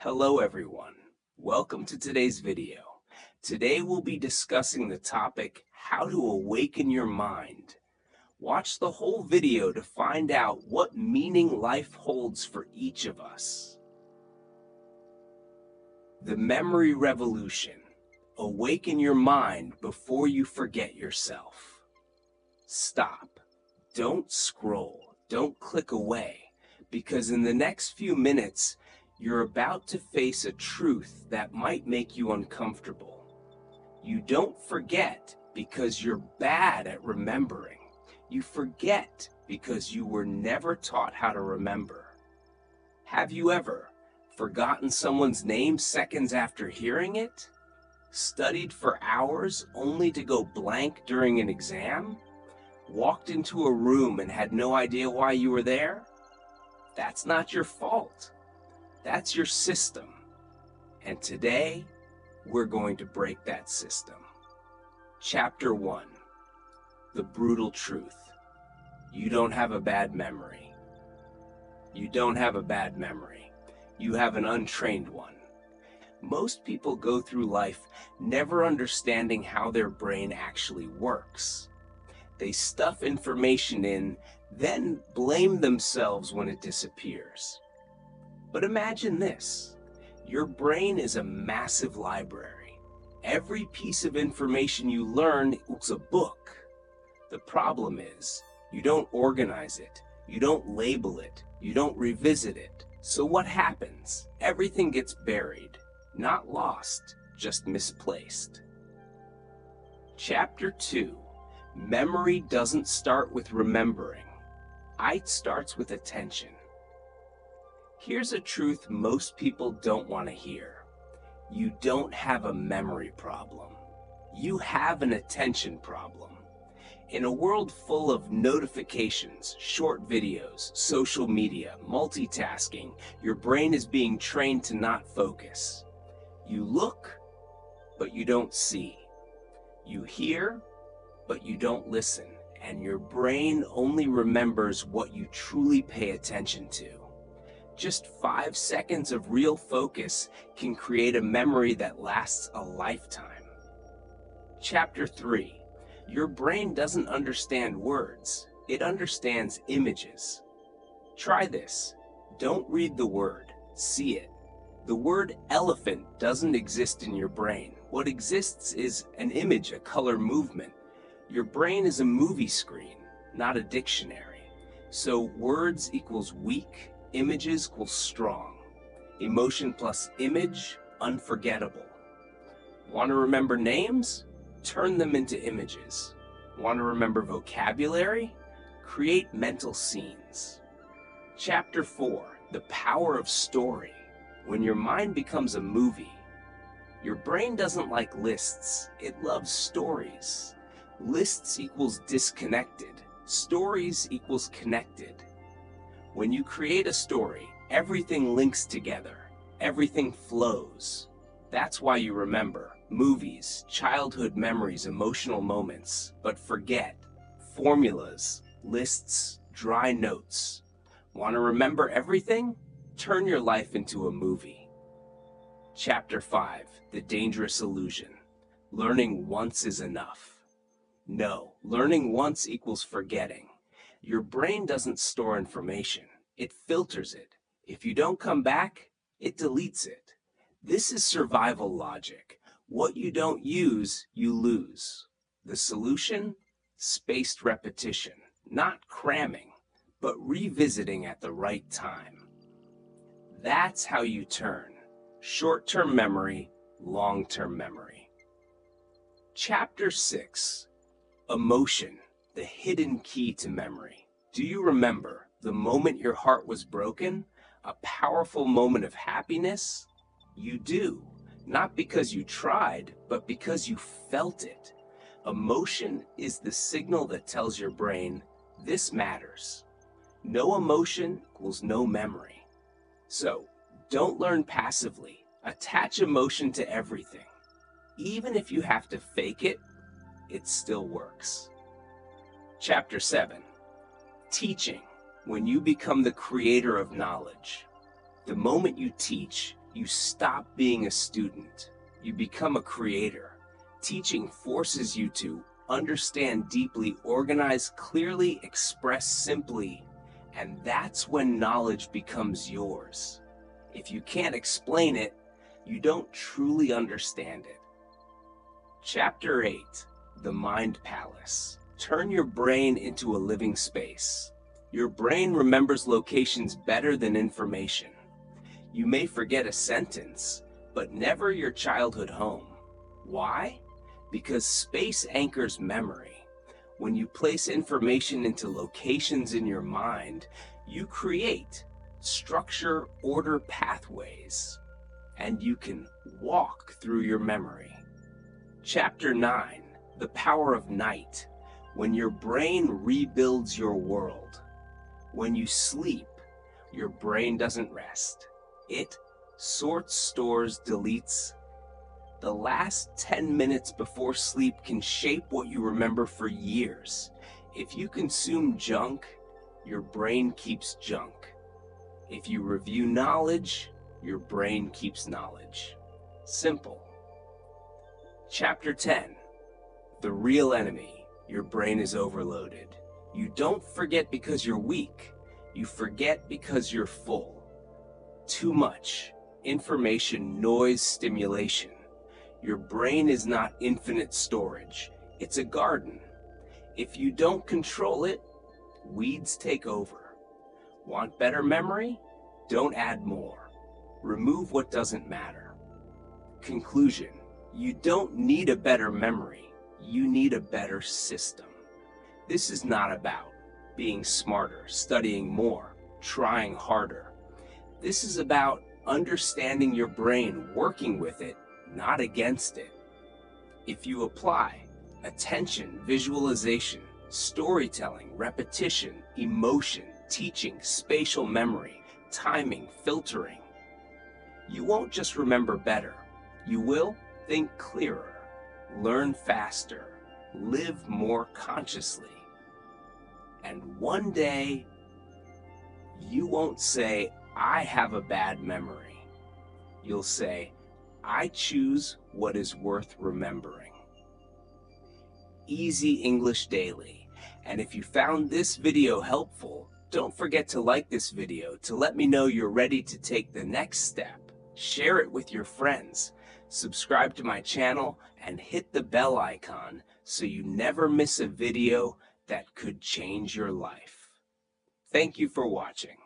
Hello everyone, welcome to today's video. Today we'll be discussing the topic, how to awaken your mind. Watch the whole video to find out what meaning life holds for each of us. The Memory Revolution. Awaken your mind before you forget yourself. Stop. Don't scroll. Don't click away, because in the next few minutes, you're about to face a truth that might make you uncomfortable. You don't forget because you're bad at remembering. You forget because you were never taught how to remember. Have you ever forgotten someone's name seconds after hearing it? Studied for hours only to go blank during an exam? Walked into a room and had no idea why you were there? That's not your fault. That's your system. And today, we're going to break that system. Chapter 1. The brutal truth. You don't have a bad memory. You don't have a bad memory. You have an untrained one. Most people go through life never understanding how their brain actually works. They stuff information in, then blame themselves when it disappears. But imagine this. Your brain is a massive library. Every piece of information you learn is a book. The problem is, you don't organize it, you don't label it, you don't revisit it. So what happens? Everything gets buried. Not lost, just misplaced. Chapter 2. Memory doesn't start with remembering. It starts with attention. Here's a truth most people don't want to hear. You don't have a memory problem. You have an attention problem. In a world full of notifications, short videos, social media, multitasking, your brain is being trained to not focus. You look, but you don't see. You hear, but you don't listen. And your brain only remembers what you truly pay attention to. Just 5 seconds of real focus can create a memory that lasts a lifetime. Chapter 3. Your brain doesn't understand words. It understands images. Try this. Don't read the word. See it. The word elephant doesn't exist in your brain. What exists is an image, a color movement. Your brain is a movie screen, not a dictionary. So words equals weak, images equals strong. Emotion plus image, unforgettable. Want to remember names? Turn them into images. Want to remember vocabulary? Create mental scenes. Chapter 4. The power of story. When your mind becomes a movie, your brain doesn't like lists. It loves stories. Lists equals disconnected. Stories equals connected. When you create a story, everything links together. Everything flows. That's why you remember movies, childhood memories, emotional moments, but forget formulas, lists, dry notes. Want to remember everything? Turn your life into a movie. Chapter 5. The Dangerous Illusion. Learning once is enough. No, learning once equals forgetting. Your brain doesn't store information. It filters it. If you don't come back, it deletes it. This is survival logic. What you don't use, you lose. The solution? Spaced repetition. Not cramming, but revisiting at the right time. That's how you turn short-term memory, long-term memory. Chapter 6. Emotion, the hidden key to memory. Do you remember the moment your heart was broken? A powerful moment of happiness? You do, not because you tried, but because you felt it. Emotion is the signal that tells your brain, this matters. No emotion equals no memory. So, don't learn passively. Attach emotion to everything. Even if you have to fake it, it still works. Chapter 7. Teaching. When you become the creator of knowledge. The moment you teach, You stop being a student. You become a creator. Teaching forces you to understand deeply, organize clearly, express simply, and that's when knowledge becomes yours. If you can't explain it, you don't truly understand it. Chapter 8, The Mind Palace. Turn your brain into a living space. Your brain remembers locations better than information. You may forget a sentence, but never your childhood home. Why? Because space anchors memory. When you place information into locations in your mind, you create structure, order, pathways, and you can walk through your memory. Chapter 9, The Power of Night. When your brain rebuilds your world. When you sleep, your brain doesn't rest. It sorts, stores, deletes. The last 10 minutes before sleep can shape what you remember for years. If you consume junk, your brain keeps junk. If you review knowledge, your brain keeps knowledge. Simple. Chapter 10, The Real Enemy. Your brain is overloaded. You don't forget because you're weak. You forget because you're full. Too much information, noise, stimulation. Your brain is not infinite storage. It's a garden. If you don't control it, weeds take over. Want better memory? Don't add more. Remove what doesn't matter. Conclusion. You don't need a better memory. You need a better system. This is not about being smarter, studying more, trying harder. This is about understanding your brain, working with it, not against it. If you apply attention, visualization, storytelling, repetition, emotion, teaching, spatial memory, timing, filtering, you won't just remember better. You will think clearer, learn faster, live more consciously. And one day, you won't say, I have a bad memory. You'll say, I choose what is worth remembering. Easy English Daily. And if you found this video helpful, don't forget to like this video to let me know you're ready to take the next step. Share it with your friends. Subscribe to my channel and hit the bell icon so you never miss a video that could change your life. Thank you for watching.